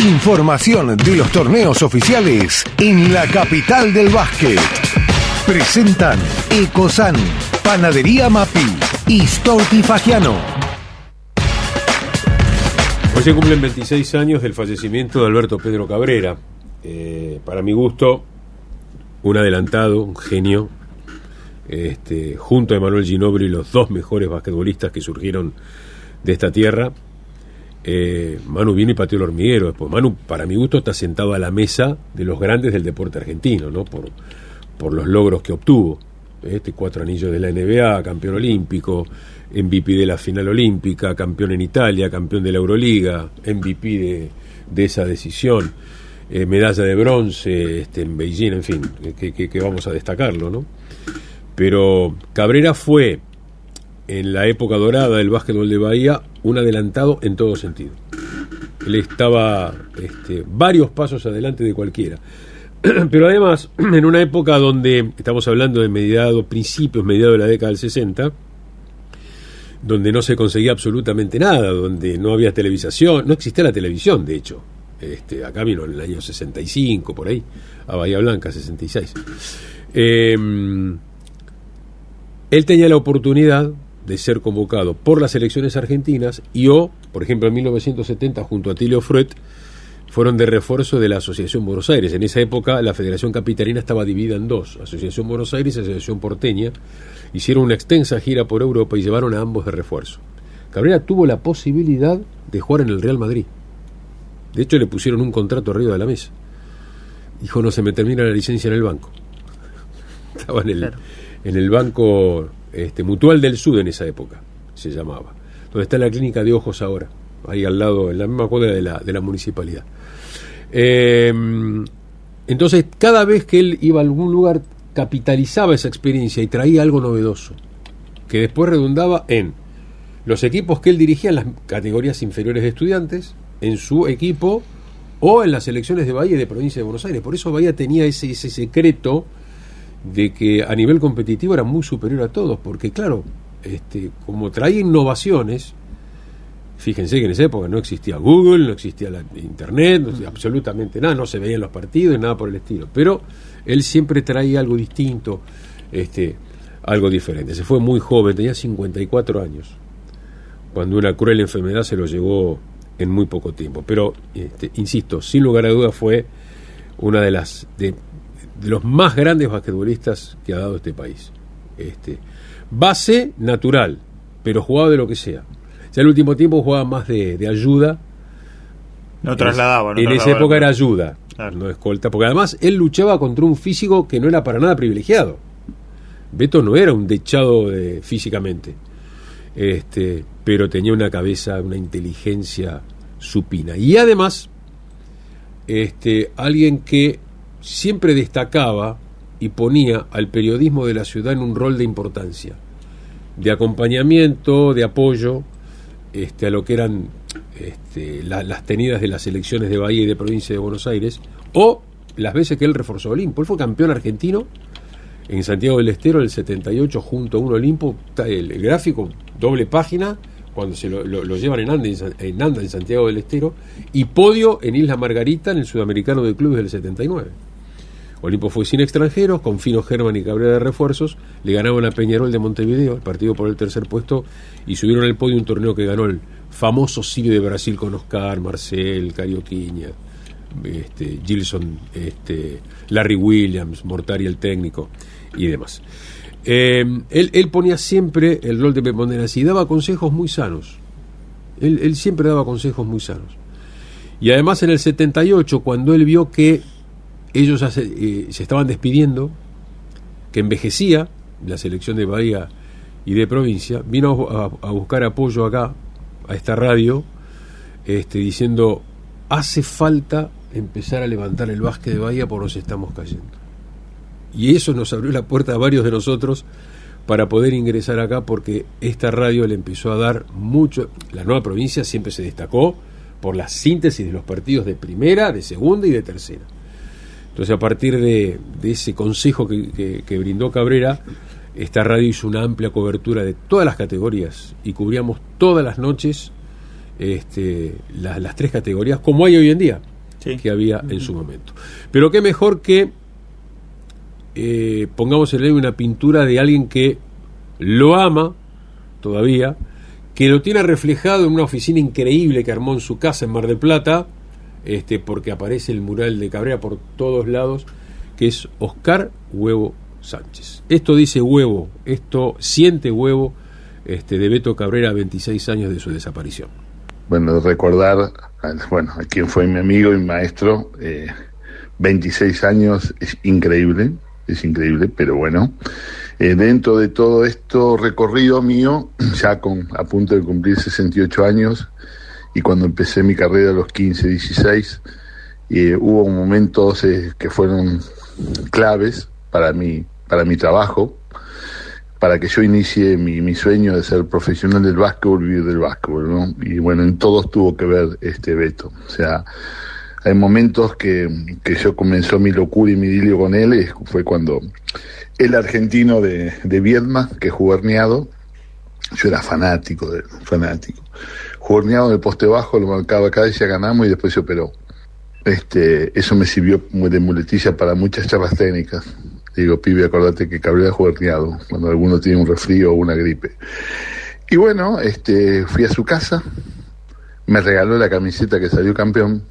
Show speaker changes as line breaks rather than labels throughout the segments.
Información de los torneos oficiales en la capital del básquet. Presentan Ecosan, Panadería Mapi y Storti Fagiano.
Hoy se cumplen 26 años del fallecimiento de Alberto Pedro Cabrera. Para mi gusto, un adelantado, un genio, junto a Emanuel Ginóbili, los dos mejores basquetbolistas que surgieron de esta tierra. Manu vino y pateó el hormiguero. Después Manu, para mi gusto, está sentado a la mesa de los grandes del deporte argentino, ¿no? Por los logros que obtuvo. 4 anillos de la NBA, campeón olímpico, MVP de la final olímpica, campeón en Italia, campeón de la Euroliga, MVP de esa decisión, medalla de bronce en Beijing, en fin, que vamos a destacarlo, ¿no? Pero Cabrera fue, en la época dorada del básquetbol de Bahía, un adelantado en todo sentido. Él estaba varios pasos adelante de cualquiera. Pero además, en una época donde, estamos hablando de principios de la década del 60, donde no se conseguía absolutamente nada, donde no había televisación, no existía la televisión, de hecho. Acá vino en el año 65, por ahí, a Bahía Blanca, 66. Él tenía la oportunidad de ser convocado por las selecciones argentinas y por ejemplo, en 1970, junto a Tilio Fruet, fueron de refuerzo de la Asociación Buenos Aires. En esa época la Federación Capitalina estaba dividida en dos, Asociación Buenos Aires y Asociación Porteña. Hicieron una extensa gira por Europa y llevaron a ambos de refuerzo. Cabrera tuvo la posibilidad de jugar en el Real Madrid. De hecho, le pusieron un contrato arriba de la mesa. Dijo, no se me termina la licencia en el banco. Estaba en el banco Mutual del Sud en esa época, se llamaba. Donde está la clínica de ojos ahora, ahí al lado, en la misma cuadra de la municipalidad. Entonces, cada vez que él iba a algún lugar, capitalizaba esa experiencia y traía algo novedoso, que después redundaba en los equipos que él dirigía en las categorías inferiores de estudiantes, en su equipo o en las selecciones de Bahía y de Provincia de Buenos Aires. Por eso Bahía tenía ese secreto de que a nivel competitivo era muy superior a todos, porque claro, como traía innovaciones. Fíjense que en esa época no existía Google, no existía la Internet, no existía absolutamente nada, no se veían los partidos, nada por el estilo. Pero él siempre traía algo distinto, algo diferente. Se fue muy joven, tenía 54 años, cuando una cruel enfermedad se lo llevó en muy poco tiempo. Pero, insisto, sin lugar a dudas fue una de los más grandes basquetbolistas que ha dado este país. Base natural, pero jugaba de lo que sea. Ya el último tiempo jugaba más de ayuda.
No trasladaba.
En esa época era ayuda, claro, no escolta, porque además él luchaba contra un físico que no era para nada privilegiado. Beto no era un dechado físicamente, pero tenía una cabeza, una inteligencia supina. Y además, alguien que siempre destacaba y ponía al periodismo de la ciudad en un rol de importancia, de acompañamiento, de apoyo, a lo que eran las tenidas de las elecciones de Bahía y de Provincia de Buenos Aires, o las veces que él reforzó Olimpo. Él fue campeón argentino en Santiago del Estero el 78 junto a un Olimpo, el gráfico, doble página, cuando se lo llevan en Anda en Santiago del Estero, y podio en Isla Margarita en el Sudamericano de Clubes del 79. Olimpo fue sin extranjeros, con Fino Germán y Cabrera de refuerzos, le ganaron a Peñarol de Montevideo, el partido por el tercer puesto, y subieron al podio un torneo que ganó el famoso Sirio de Brasil con Oscar, Marcel, Carioquiña, Gilson, Larry Williams, Mortari el técnico y demás. Él ponía siempre el rol de preponderancia y daba consejos muy sanos. Él siempre daba consejos muy sanos. Y además en el 78, cuando él vio que ellos se estaban despidiendo, que envejecía la selección de Bahía y de Provincia, vino a buscar apoyo acá, a esta radio, diciendo, hace falta empezar a levantar el básquet de Bahía porque nos estamos cayendo. Y eso nos abrió la puerta a varios de nosotros para poder ingresar acá, porque esta radio le empezó a dar mucho. La Nueva Provincia siempre se destacó por la síntesis de los partidos de primera, de segunda y de tercera. Entonces, a partir de ese consejo que brindó Cabrera, esta radio hizo una amplia cobertura de todas las categorías y cubríamos todas las noches las tres categorías, como hay hoy en día.
Sí.
que había en su momento. Pero qué mejor que pongamos en él una pintura de alguien que lo ama todavía, que lo tiene reflejado en una oficina increíble que armó en su casa en Mar del Plata, porque aparece el mural de Cabrera por todos lados, que es Oscar Huevo Sánchez. Esto dice Huevo, esto siente Huevo, de Beto Cabrera a 26 años de su desaparición.
Bueno, recordar, a quien fue mi amigo y maestro, 26 años es increíble, pero bueno, dentro de todo esto recorrido mío, ya a punto de cumplir 68 años, y cuando empecé mi carrera a los 15, 16, hubo momentos que fueron claves para mi trabajo, para que yo inicie mi sueño de ser profesional del básquetbol, vivir del básquetbol, ¿no? Y bueno, en todos tuvo que ver Beto. O sea, hay momentos que yo comenzó mi locura y mi idilio con él, fue cuando el argentino de Viedma, que jugó Herniado, yo era fanático. Jugó Herniado en el poste bajo, lo marcaba cada vez, ya ganamos y después se operó. Eso me sirvió de muletilla para muchas charlas técnicas. Digo, pibe, acordate que Cabrera jugó Herniado, cuando alguno tiene un resfrío o una gripe. Y bueno, fui a su casa, me regaló la camiseta que salió campeón,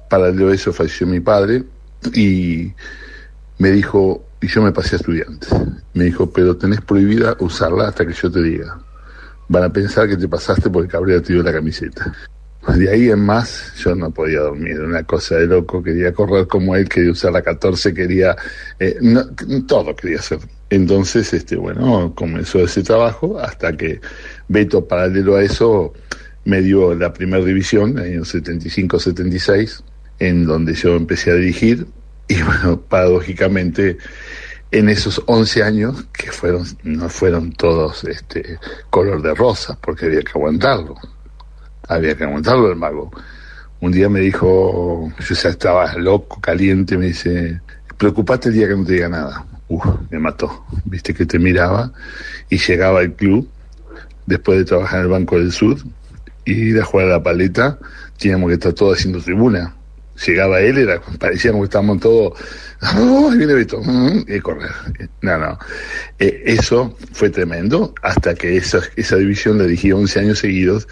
paralelo a eso falleció mi padre, y me dijo, y yo me pasé a Estudiantes, me dijo, pero tenés prohibida usarla hasta que yo te diga. Van a pensar que te pasaste porque Cabrera te dio la camiseta. De ahí en más, yo no podía dormir, una cosa de loco, quería correr como él, quería usar la 14, quería, todo quería hacer. Entonces, comenzó ese trabajo hasta que Beto, paralelo a eso, me dio la primera división, en el 75-76, en donde yo empecé a dirigir, y bueno, paradójicamente, en esos 11 años, que no fueron todos color de rosa, porque había que aguantarlo el mago. Un día me dijo, yo ya estaba loco, caliente, me dice, preocupate el día que no te diga nada. Me mató, viste que te miraba, y llegaba al club, después de trabajar en el Banco del Sur, y ir a jugar a la paleta, teníamos que estar todos haciendo tribuna. Llegaba él, parecía como que estábamos todos, ahí viene Beto, y correr. No. Eso fue tremendo, hasta que esa división la dirigí 11 años seguidos,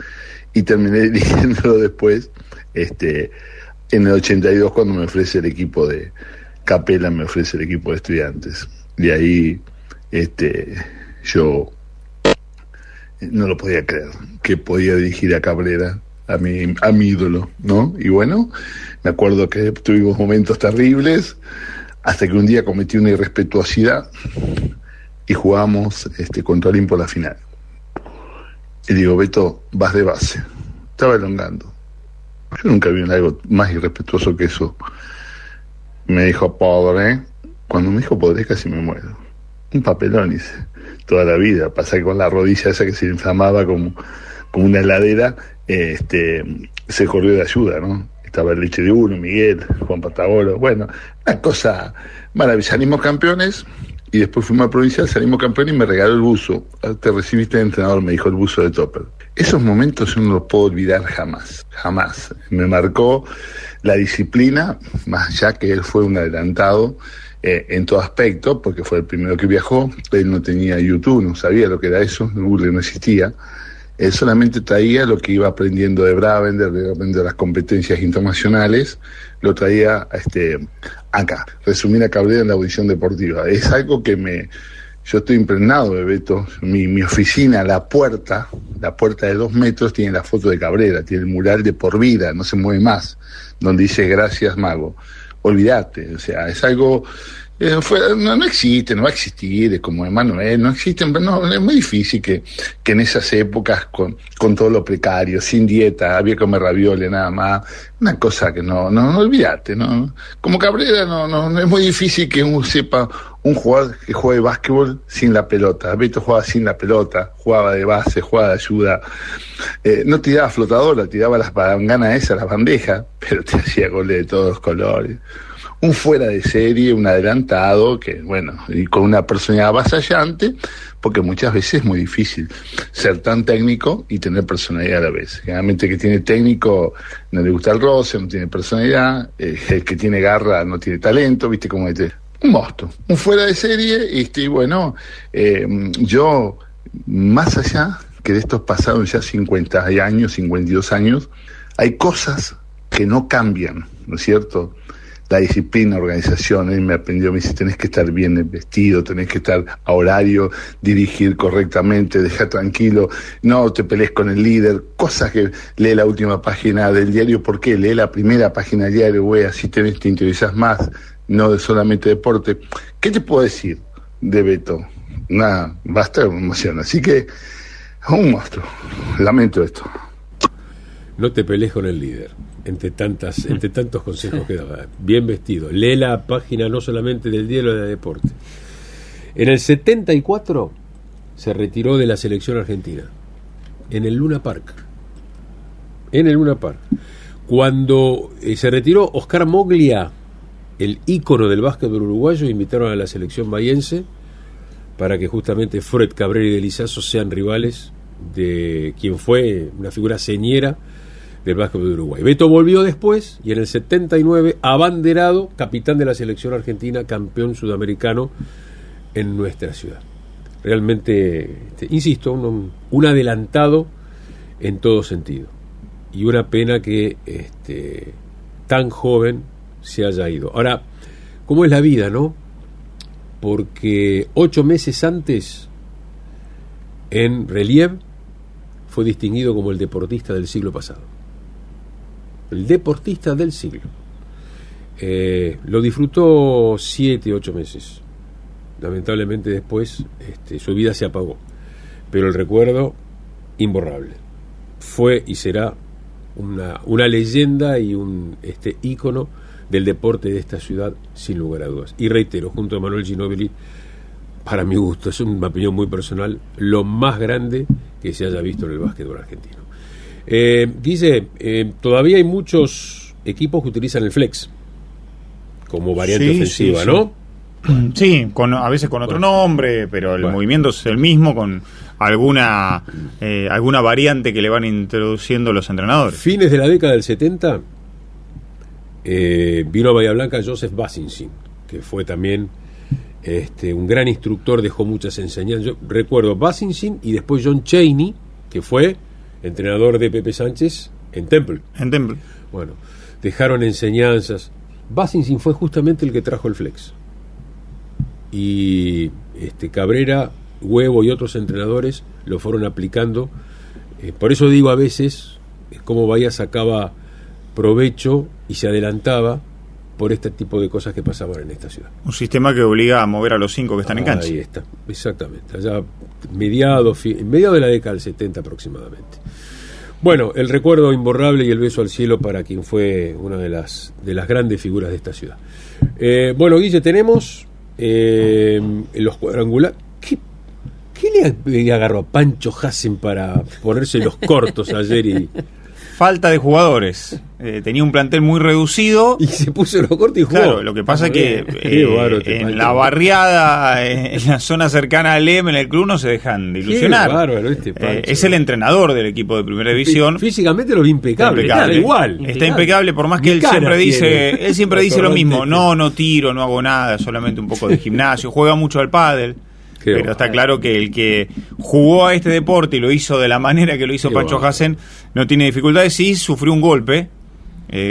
y terminé dirigiéndolo después, en el 82, cuando me ofrece el equipo de Capela, me ofrece el equipo de Estudiantes. De ahí, yo no lo podía creer, que podía dirigir a Cabrera, a mi ídolo, ¿no? Y bueno, me acuerdo que tuvimos momentos terribles, hasta que un día cometí una irrespetuosidad, y jugamos contra Olimpo la final. Y digo, Beto, vas de base. Estaba elongando. Yo nunca vi algo más irrespetuoso que eso. Me dijo, podre. Cuando me dijo podre, casi me muero. Un papelón, dice. Toda la vida. Pasé con la rodilla esa que se inflamaba como una heladera. Se corrió de ayuda, ¿no? Estaba el Leche de Uno, Miguel, Juan Patagoro. Bueno, una cosa maravillosa. Salimos campeones. Y después fuimos a Provincial, salimos campeones y me regaló el buzo. Te recibiste de entrenador, me dijo, el buzo de Topper. Esos momentos yo no los puedo olvidar jamás. Me marcó la disciplina, más allá que él fue un adelantado en todo aspecto, porque fue el primero que viajó. Él no tenía YouTube, no sabía lo que era eso, Google no existía. Él solamente traía lo que iba aprendiendo de Bravender, de las competencias internacionales, lo traía acá. Resumir a Cabrera en la audición deportiva. Es algo que yo estoy impregnado de Beto. Mi oficina, la puerta de 2 metros tiene la foto de Cabrera, tiene el mural de por vida, no se mueve más, donde dice gracias Mago. Olvídate, o sea, es algo... no existe, no va a existir, es como Emanuel, no existen, no, es muy difícil que en esas épocas con todo lo precario, sin dieta, había que comer ravioles nada más, una cosa que no olvídate, no, como Cabrera no es muy difícil que uno sepa un jugador que juegue básquetbol sin la pelota. Beto jugaba sin la pelota, jugaba de base, jugaba de ayuda, no tiraba flotadora, tiraba las palanganas esas, las bandejas, pero te hacía goles de todos los colores. un fuera de serie, un adelantado, que bueno, y con una personalidad avasallante, porque muchas veces es muy difícil ser tan técnico y tener personalidad a la vez. Generalmente el que tiene técnico no le gusta el roce, no tiene personalidad, el que tiene garra no tiene talento, viste como un monstruo, un fuera de serie, y bueno, yo, más allá que de estos pasaron ya 50 años, 52 años, hay cosas que no cambian, ¿no es cierto? La disciplina, organización, él me aprendió, me dice, tenés que estar bien vestido, tenés que estar a horario, dirigir correctamente, dejar tranquilo, no te pelees con el líder, cosas que lee la última página del diario, ¿por qué? Lee la primera página del diario, güey, así te interesás más, no solamente deporte. ¿Qué te puedo decir de Beto? Nada, basta de emoción, así que un monstruo, lamento esto.
No te pelees con el líder. Entre tantos consejos que daba. Bien vestido. Lee la página no solamente del diario de deporte. En el 74 se retiró de la selección argentina. En el Luna Park. Cuando se retiró, Oscar Moglia, el ícono del básquetbol uruguayo, invitaron a la selección bahiense para que justamente Fred Cabrera y Delizazo sean rivales de quien fue una figura señera del básquetbol de Uruguay. Beto volvió después y en el 79 abanderado, capitán de la selección argentina, campeón sudamericano en nuestra ciudad. Realmente, insisto, un adelantado en todo sentido. Y una pena que tan joven se haya ido. Ahora, ¿cómo es la vida, no? Porque 8 meses antes, en Relieve, fue distinguido como el deportista del siglo pasado. El deportista del siglo. Lo disfrutó 7, 8 meses. Lamentablemente después su vida se apagó. Pero el recuerdo, imborrable. Fue y será una leyenda y un ícono del deporte de esta ciudad, sin lugar a dudas. Y reitero, junto a Manuel Ginóbili, para mi gusto, es una opinión muy personal, lo más grande que se haya visto en el básquetbol argentino. Dice, todavía hay muchos equipos que utilizan el flex como variante ofensiva, ¿no?
Sí, a veces con otro nombre, pero el movimiento es el mismo, con alguna variante que le van introduciendo los entrenadores.
Fines de la década del 70 vino a Bahía Blanca Joseph Basinsin, que fue también un gran instructor, dejó muchas enseñanzas. Yo recuerdo Basinsin y después John Chaney, que fue entrenador de Pepe Sánchez en Temple. Bueno, dejaron enseñanzas. Basinsin fue justamente el que trajo el flex. Y Cabrera, Huevo y otros entrenadores lo fueron aplicando. Por eso digo, a veces como Bahía sacaba provecho y se adelantaba por este tipo de cosas que pasaban en esta ciudad.
Un sistema que obliga a mover a los 5 que están en cancha.
Ahí está, exactamente. Allá mediados de la década del 70 aproximadamente. Bueno, el recuerdo imborrable y el beso al cielo para quien fue una de las grandes figuras de esta ciudad. Bueno, Guille, tenemos los cuadrangulares. ¿Qué le agarró a Pancho Hassen para ponerse los cortos ayer y...
Falta de jugadores. Tenía un plantel muy reducido.
Y se puso los cortos y jugó.
Claro, lo que pasa es que en la barriada, en la zona cercana al EM, en el club, no se dejan de ilusionar.
Qué bárbaro
es el entrenador del equipo de primera división.
Físicamente lo vi impecable. Está igual.
Está impecable, por más que él siempre dice lo mismo. No tiro, no hago nada, solamente un poco de gimnasio. Juega mucho al pádel. Pero está claro que el que jugó a este deporte y lo hizo de la manera que lo hizo Pancho Hassen no tiene dificultades. Sí, sufrió un golpe,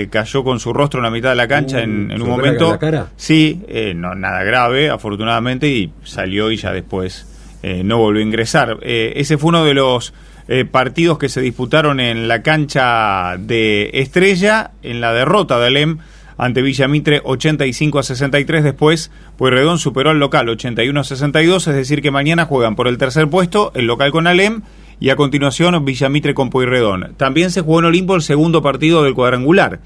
cayó con su rostro en la mitad de la cancha en un momento.
¿La cara?
Sí, no nada grave, afortunadamente, y salió y ya después no volvió a ingresar. Ese fue uno de los partidos que se disputaron en la cancha de Estrella, en la derrota del EM ante Villa Mitre 85-63. Después Pueyrredón superó al local 81-62, es decir que mañana juegan por el tercer puesto, el local con Alem, y a continuación Villa Mitre con Pueyrredón. También se jugó en Olimpo el segundo partido del cuadrangular.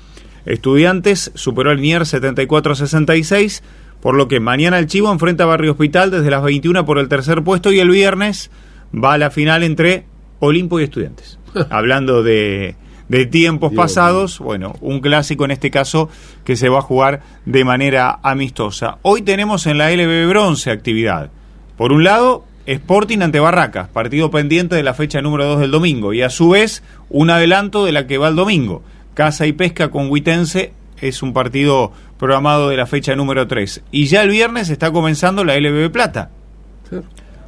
Estudiantes superó al Nier 74-66, por lo que mañana el Chivo enfrenta a Barrio Hospital desde las 21 por el tercer puesto, y el viernes va a la final entre Olimpo y Estudiantes. Hablando de de tiempos pasados, bueno, un clásico en este caso que se va a jugar de manera amistosa. Hoy tenemos en la LB Bronce actividad. Por un lado, Sporting ante Barracas, partido pendiente de la fecha número 2 del domingo, y a su vez un adelanto de la que va el domingo. Casa y Pesca con Huitense es un partido programado de la fecha número 3. Y ya el viernes está comenzando la LB Plata,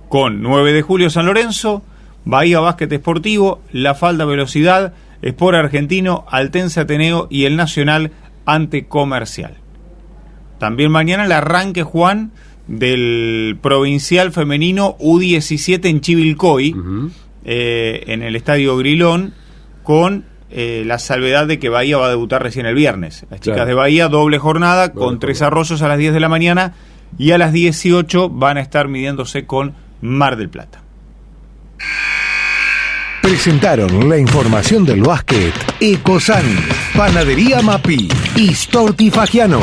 con 9 de julio San Lorenzo, Bahía Básquet Esportivo, La Falda Velocidad, Sport Argentino, Altense Ateneo y el Nacional ante Comercial. También mañana el arranque, Juan, del Provincial Femenino U17 en Chivilcoy, en el Estadio Grilón, con la salvedad de que Bahía va a debutar recién el viernes. Las chicas de Bahía, doble jornada, con Tres Arroyos a las 10 de la mañana, y a las 18 van a estar midiéndose con Mar del Plata.
Presentaron la información del básquet Ecosan, Panadería Mapi y Storti Fagiano.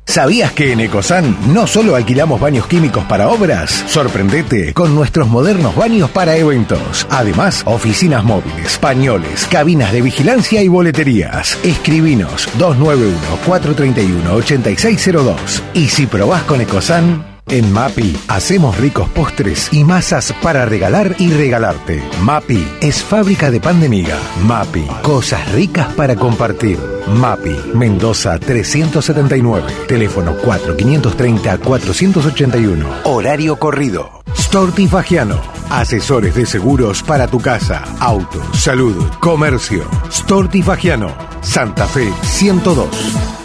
¿Sabías que en Ecosan no solo alquilamos baños químicos para obras? Sorprendete con nuestros modernos baños para eventos. Además, oficinas móviles, pañoles, cabinas de vigilancia y boleterías. Escribinos 291-431-8602. Y si probás con Ecosan, en Mapi hacemos ricos postres y masas para regalar y regalarte. Mapi es fábrica de pan de miga. Mapi, cosas ricas para compartir. Mapi, Mendoza 379. Teléfono 4530-481. Horario corrido. Storti Fagiano, asesores de seguros para tu casa, auto, salud, comercio. Storti Fagiano, Santa Fe 102.